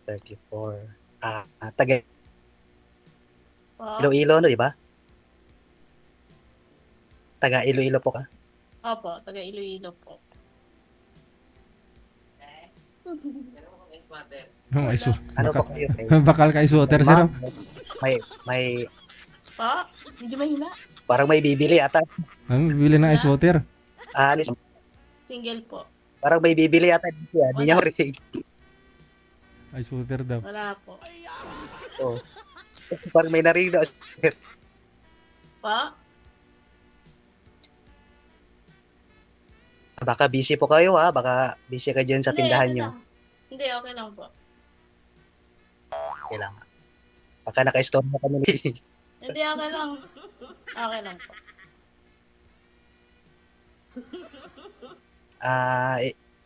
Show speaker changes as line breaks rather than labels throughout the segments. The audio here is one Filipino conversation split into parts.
34. Taga
Po?
Iloilo, no, di ba? Taga Iloilo po ka?
Opo, taga Iloilo po.
Oh, isu.
Ano
Baka,
po kayo?
bakal ka
May
isuoter, sir.
ma'am?
Oh.
May,
Po? Medyo mahina.
parang may bibili ata.
Ano, bibili ng ice water.
Single po.
Parang may bibili ata dito. Hindi niya
Wala.
marinig.
Ice water daw.
Wala po.
Oh. Parang may narinig na.
Po?
Baka busy po kayo ha. Baka busy ka dyan sa
Hindi,
tindahan
okay
nyo.
lang. Hindi, okay lang po.
Okay lang. Baka naka-store na kami.
Hindi, okay lang. Okay lang po.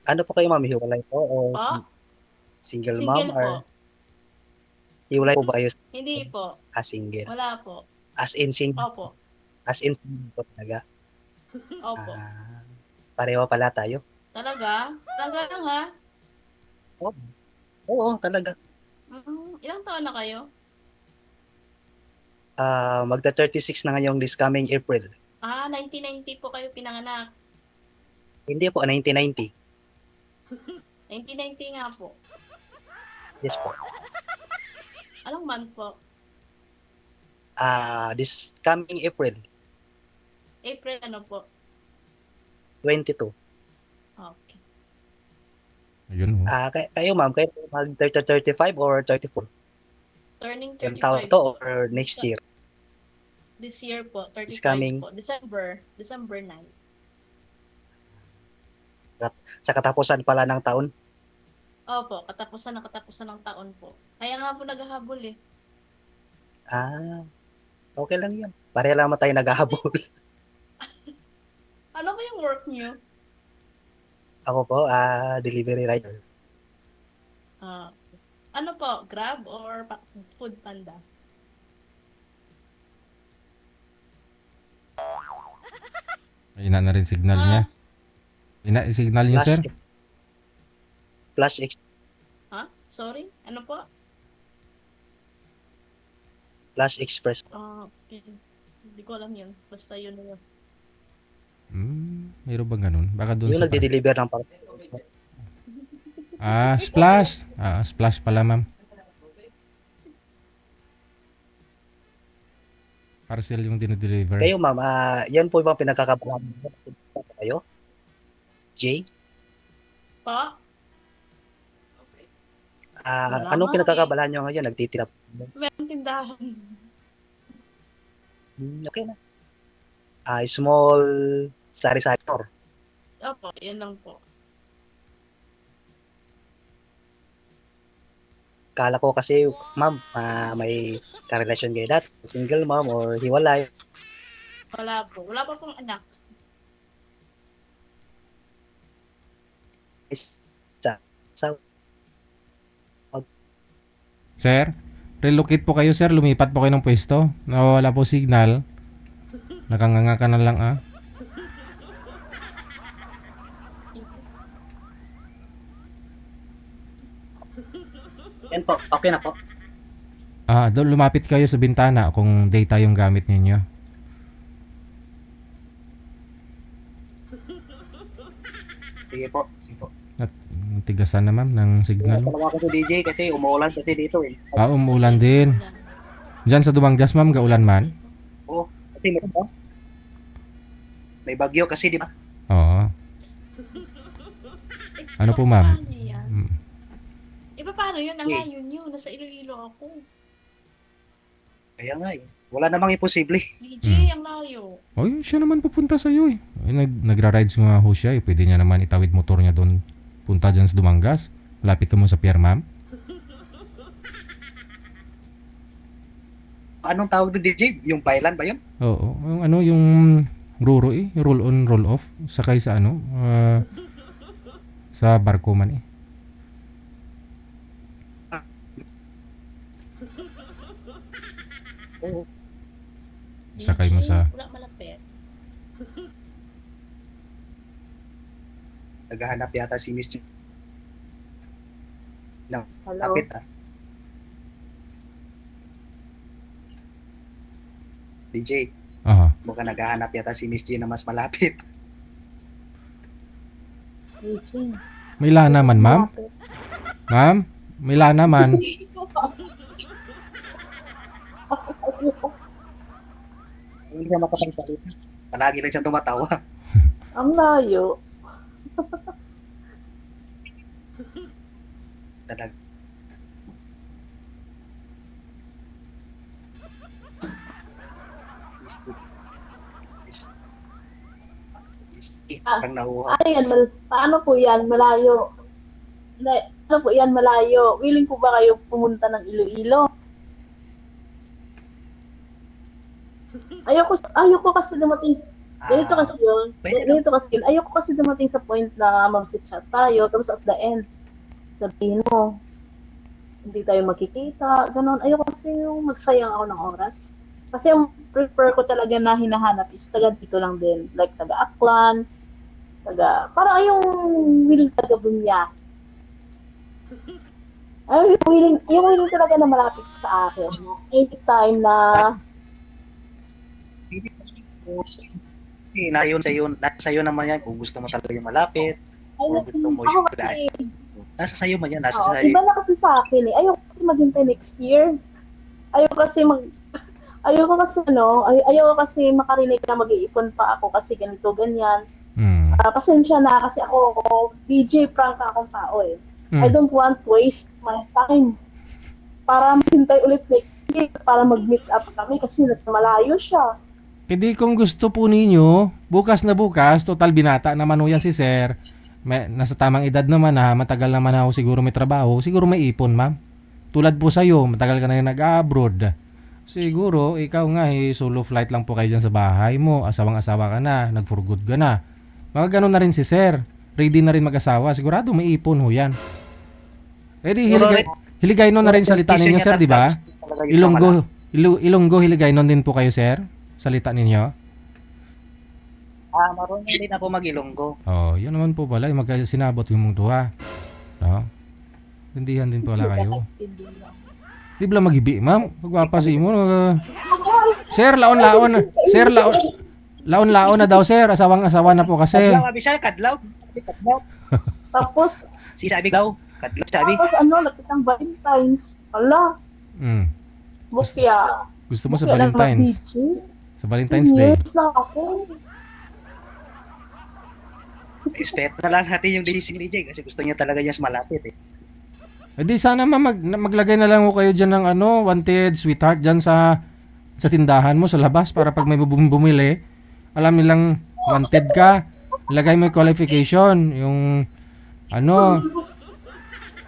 Ano po kayo ma'am? Hiwalay po? O
Po?
single mom?
Single po.
Or hiwalay po ba kayo?
Hindi po.
Single.
Wala po.
As in single.
Opo.
As in single po talaga.
Opo.
Pareho pala tayo.
Talaga? Talaga lang ha?
Oo, talaga.
Ilang taon na kayo?
Magta 36 na ngayong this coming April.
1990 po kayo pinanganak.
Hindi po, 1990.
1990 nga po.
Yes po.
Anong month po?
This coming April,
April ano po?
22.
Okay.
Ayun.
Kayo ma'am, kayo mag 35 or 34?
Turning
Yung taon
35
to
po.
or next year?
This year po, 35
This coming-
po. December 9.
Sa katapusan pala ng taon?
Opo, katapusan ng taon po. Kaya nga po naghahabol eh.
Okay lang yan. Pareho lang tayo naghahabol.
Ano ba yung work niyo?
Ako po, delivery rider.
Ano po, Grab or Food Panda?
Ayun na rin signal niya. Signal niyo, sir?
Flash
Sorry? Ano po?
Express.
Okay. Hindi ko alam yun. Basta yun na yun.
Mayroon bang ganun? Baka doon
Yung
sa...
nagde-deliver ng parcel.
Splash. Splash pala, ma'am. Parcel yung dinideliver.
Kayo ma'am, yan po yung pinagkakabalan kayo? Jay?
Pa?
Anong pinagkakabalan nyo ngayon? Nagtitira po?
Meron tindahan.
Okay na. Small sari-sari store.
Opo, yun lang po.
Kala ko kasi, ma'am, may karelasyon kayo dati. Single mom or hiwalay.
Wala po. Wala pa pong anak.
Sir, relocate po kayo, sir. Lumipat po kayo ng pwesto. Nawala po signal. Nakanganga ka na lang,
Yan po, okay na po.
Doon lumapit kayo sa bintana kung data yung gamit ninyo.
Sige po.
Tigasan na, ma'am, ng signal.
Talaga ako sa DJ kasi umuulan kasi dito eh.
Umuulan din. Diyan sa Dumangas, ma'am, gaulan man?
Oo, kasi may bagyo kasi di ba?
Oo. Ano po, ma'am?
Paano yun? Nalayo nyo. Nasa Iloilo ako.
Kaya nga eh. Wala namang imposible.
DJ, ang layo.
Siya naman pupunta sa'yo eh. Nagra-rides nga ho siya eh. Pwede niya naman itawid motor niya doon. Punta dyan sa Dumangas. Lapit ka mo sa pier, ma'am.
Anong tawag ng DJ? Yung bailan ba yun?
Oo. Yung ruro eh. Roll on, roll off. Sakay sa sa barko man eh.
Oo.
Sakay mo sa...
Wala malapit.
Naghahanap yata si Mr. Na,
Hello?
lapit DJ,
Aha.
mukhang naghahanap yata si Miss G na mas malapit.
DJ.
May lana man, ma'am? Ma'am? May lana man.
Hindi siya makapagsalita. Palagi lang siya tumatawa.
Ang layo.
Talaga. Parang nahuha.
Ano yan? Paano po yan? Malayo. Ano po yan? Malayo. Willing po ba kayo pumunta ng Iloilo? Ayoko kasi dumating. Ganito kasi yun.
pwede
Ganito kasi yun. Ayoko kasi dumating sa point na mag-chat tayo. Tapos at the end, sabihin mo, hindi tayo magkikita. Ganon. Ayoko kasi yung magsayang ako ng oras. Kasi yung prefer ko talaga na hinahanap is taga dito lang din. Like taga Aklan, parang yung willing taga Bunya. Ay, yung willing talaga na malapit sa akin. Anytime na
Nasa iyo naman yan kung gusto mo talaga yung malapit. Or gusto mo
ako
yung
kasi,
nasa sayo man yan, nasa
oo,
sayo.
iba na kasi sa akin eh. Ayoko kasi maghintay next year. Ayoko kasi makarinig na mag-iipon pa ako kasi ganito, ganyan.
Mm.
Pasensya na kasi ako, DJ Frank akong tao eh. I
Mm.
don't want to waste my time para maghintay ulit next year para mag-meet up kami kasi nasa malayo siya.
Hindi kung gusto po ninyo, bukas na bukas, total binata naman ho yan si sir. Nasa tamang edad naman ha, matagal naman ako siguro may trabaho, siguro may ipon ma'am. Tulad po sa'yo, matagal ka na yung nag-abroad. Siguro, ikaw nga solo flight lang po kayo dyan sa bahay mo, asawang-asawa ka na, nag-for good ka na. Mga ganun na rin si sir, ready na rin mag-asawa, sigurado may ipon ho yan. Eh di hiligay nun na rin salita ninyo sir, di ba? Ilonggo hiligay nun din po kayo sir, salita ninyo.
Marunong din ako mag-Ilonggo.
Oh, yun naman po pala, sinabot yung mong tuwa. No? Tindihan din pala kayo. Di ba maghibi, ma'am? Pagpapasi mo. Sir, laon-laon. Sir, laon-laon na daw, sir. Asawang-asawa na po kasi.
Kadlaw, abi siya, kadlaw.
Tapos,
Sabi daw, kadlaw sabi.
nakitang Valentine's. Ala,
Mm.
bukya.
Gusto mo sa Valentine's? Sa Valentine's Day.
Years na ako.
Expect na lang natin yung decision ni DJ kasi gusto niya talaga niya malapit eh.
Eh di sana maglagay na lang ko kayo dyan ng wanted sweetheart dyan sa tindahan mo sa labas para pag may bumili, alam nilang wanted ka. Ilagay mo yung qualification, yung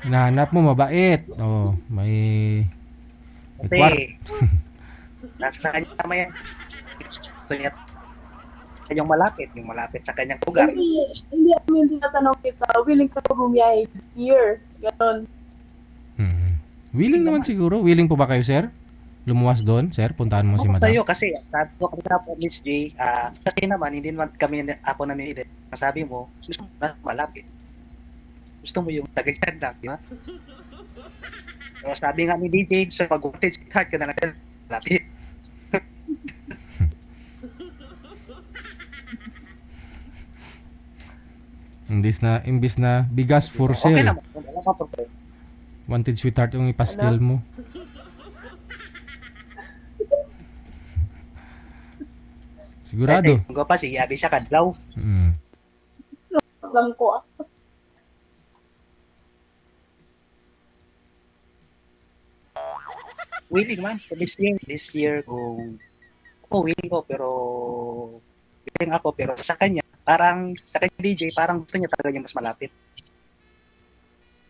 hinahanap mo mabait. Oh, may
Kasi nasa kanya naman yan. Gusto niya yung malapit sa kanyang lugar.
Hindi yung tinatanong kita, willing ka pa bumiyahe this year. Ganon.
Willing naman siguro. Willing po ba kayo, sir? Lumuwas doon, sir? Puntahan mo si
Ako
madam.
sa'yo kasi sabi ko kanina po Miss J, kasi naman hindi naman ako namimilit. Sabi mo, gusto mo na malapit. Gusto mo yung tagayad lang, di ba? So, sabi nga ni DJ, so pag-wanted card ka na lang malapit.
Imbis na bigas for
Okay
sale.
naman, wala ka problema.
Wanted sweetheart yung ipaskill mo. Sigurado.
Kasi kung pa si Abi siya kadlaw.
Mm.
Lang ko.
Willing man. This year kung willing ko pero sa kanya, parang sa kanya DJ, parang gusto niya talaga yung mas malapit.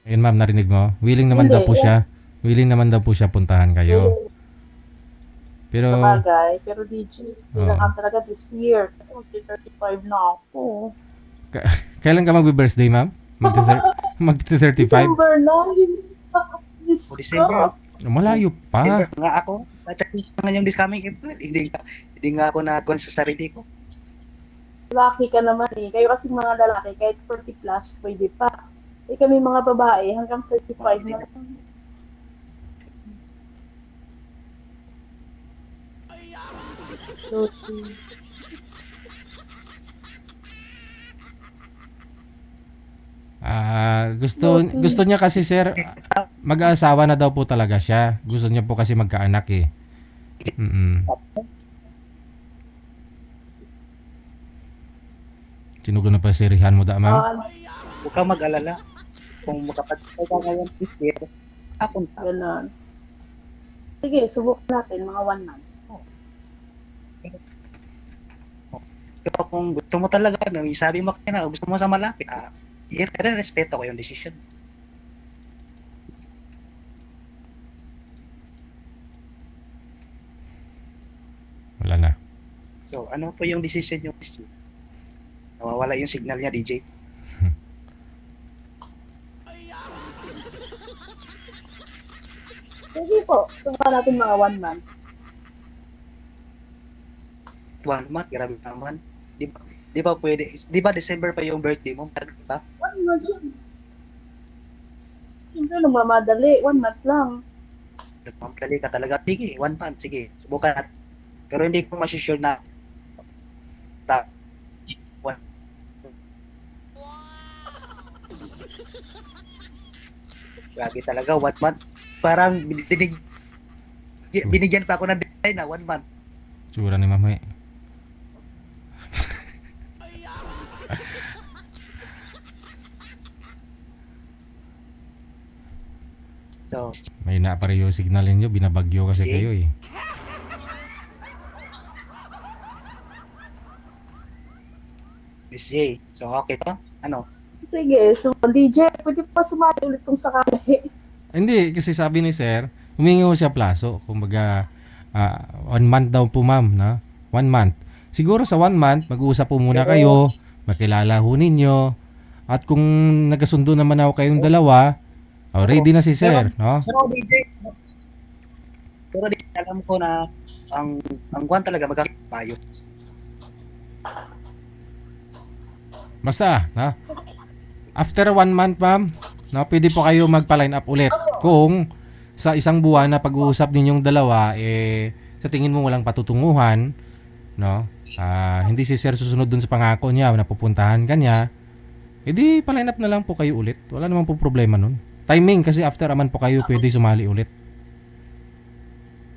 Ayun ma'am, narinig mo? Willing naman daw po siya. Willing naman daw po siya puntahan kayo. Pero,
Sabagay, pero DJ, kailangan talaga this year. Kasi mag-35 na ako.
kailan ka magbe-birthday ma'am? Magti-35?
December na.
O December.
Malayo pa.
December nga ako. Nga yung this coming April. Hindi nga ako na-con sa sarili ko.
Lucky ka naman eh. Kayo kasi mga lalaki, kahit 40 plus, pwede pa. kami mga babae hanggang 35 na. So,
Gusto niya kasi sir, mag-aasawa na daw po talaga siya. Gusto niya po kasi magkaanak eh. Mm. Sinugo na pa sirihan mo da, ma'am?
Huwag kang mag-alala. Kung makapag-try ka ngayon this year, kapunta.
Ganun. Sige, subukan natin mga 1 month.
Pero kung gusto mo talaga, nang sabi mo na gusto mo sa malapit, respeto ko yung decision.
Wala na.
So, ano po yung decision nyo? Nawawala yung signal niya, DJ.
Sige po, subukan natin mga 1 month.
1 month, grabe naman. Di ba pwede? Di ba December pa yung birthday mo? Ba?
1 month yun. Siyempre, nagmamadali. 1 month lang.
Nagmamadali ka talaga. Sige, 1 month. Sige, subukan natin. Pero hindi ko masisure na grabe talaga, 1 month. Parang binigyan pa ako ng deadline na 1 month.
Tsura ni mama eh.
So,
May napareho signal ninyo, binabagyo kasi
Okay.
kayo eh.
Miss J. So, okay to? Ano?
Sige, so DJ, pwede pa sumali ulit kung sakali.
Hindi, kasi sabi ni sir, humingi ko siya plaso. Kumbaga, 1 month daw po ma'am, na? 1 month. Siguro sa 1 month, mag-uusap po muna kayo, makilala ho ninyo, at kung nagkasundo naman ako kayong dalawa, ready na si sir, no?
Pero DJ, alam ko na ang buwan talaga magkakapayo.
Basta, no? After 1 month, ma'am, no, pwede po kayo magpa-line up ulit. Kung sa isang buwan na pag-uusap ninyong dalawa, sa tingin mo walang patutunguhan, no? Hindi si sir susunod dun sa pangako niya na pupuntahan ka niya, edi pa-line up na lang po kayo ulit. Wala naman po problema nun. Timing kasi after aman po kayo pwede sumali ulit.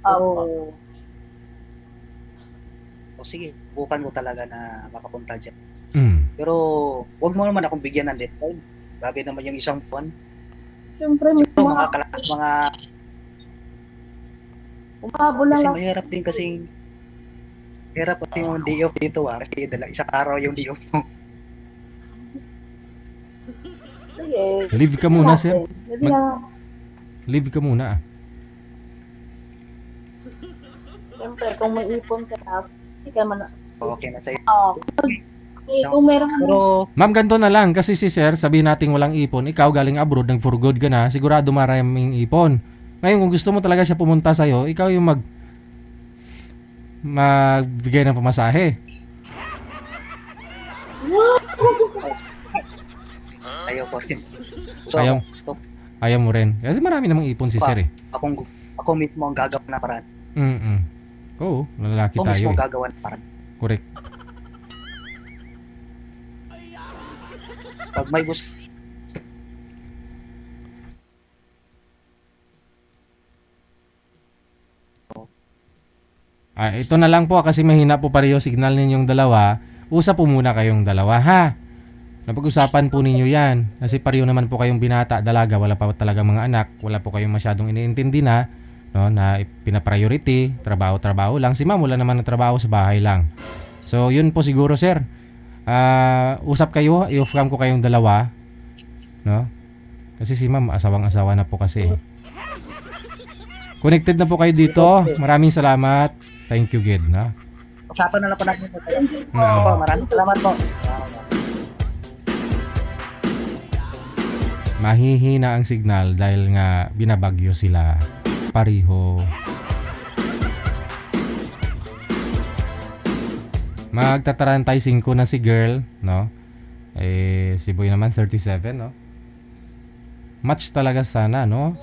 O sige, bukan ko talaga na makapunta dyan.
Mm.
Pero, wag mo naman akong bigyan ng deadline. Grabe naman yung isang buwan.
Siyempre, may
Ito,
mga
mga
umahabol lang
kasi
lang.
mahirap din kasing hirap kasi yung day off dito kasi isang araw yung day off mo.
Sige.
Leave ka muna, sir.
Maybe na,
Leave ka muna.
siyempre, kung may ipon ka na, hindi ka man.
Okay na sa'yo.
Kung meron ka
Pero,
Ma'am, ganito na lang kasi si sir, sabihin natin walang ipon, ikaw galing abroad, nag for good ka na, sigurado maraming ipon. Ngayon, kung gusto mo talaga siya pumunta sa'yo, ikaw yung magbigay ng pamasahe.
ayaw ko rin. So,
Ayaw mo rin. Kasi marami namang ipon si sir eh.
ako mismo ang gagawa ng paraan.
Oo, lalaki
Ako mismo
tayo
ang
eh.
gagawa ng paraan.
Correct.
Pag may gusto,
Ito na lang po kasi mahina po pareho signal ninyong dalawa. Usap po muna kayong dalawa ha. Napag-usapan po ninyo yan. Kasi pareho naman po kayong binata, dalaga, wala pa talaga mga anak. Wala po kayong masyadong iniintindi na, no, na pinapriority, trabaho lang. Si ma'am wala naman ng trabaho, sa bahay lang. So yun po siguro sir. Usap kayo, i-off-cam ko kayong dalawa. No? Kasi si ma'am asawang-asawa na po kasi. Connected na po kayo dito. Maraming salamat. Thank you, Gid. No?
usapan na lang po natin.
Mm.
Maraming salamat po.
Mahihina ang signal dahil nga binabagyo sila pareho. Magtatarantay 5 na si girl, no? Si boy naman 37, no? Match talaga sana, no?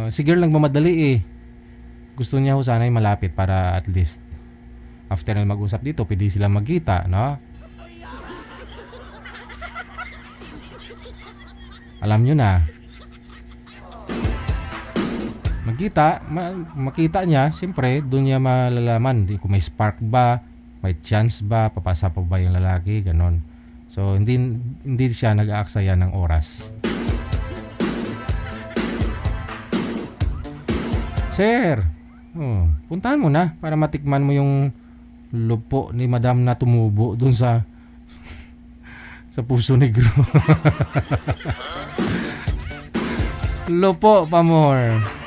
Si girl nagmamadali eh. Gusto niya ho sana ay malapit para at least after na mag-usap dito, pwede sila magkita, no? Alam nyo na. Makita niya, siyempre, doon niya malalaman kung may spark ba, may chance ba, papasa pa ba yung lalaki, ganon. So, hindi siya nag-aaksaya ng oras. Sir, puntahan mo na para matikman mo yung lupo ni Madam na tumubo doon sa Puso Negro. Lupo pa more.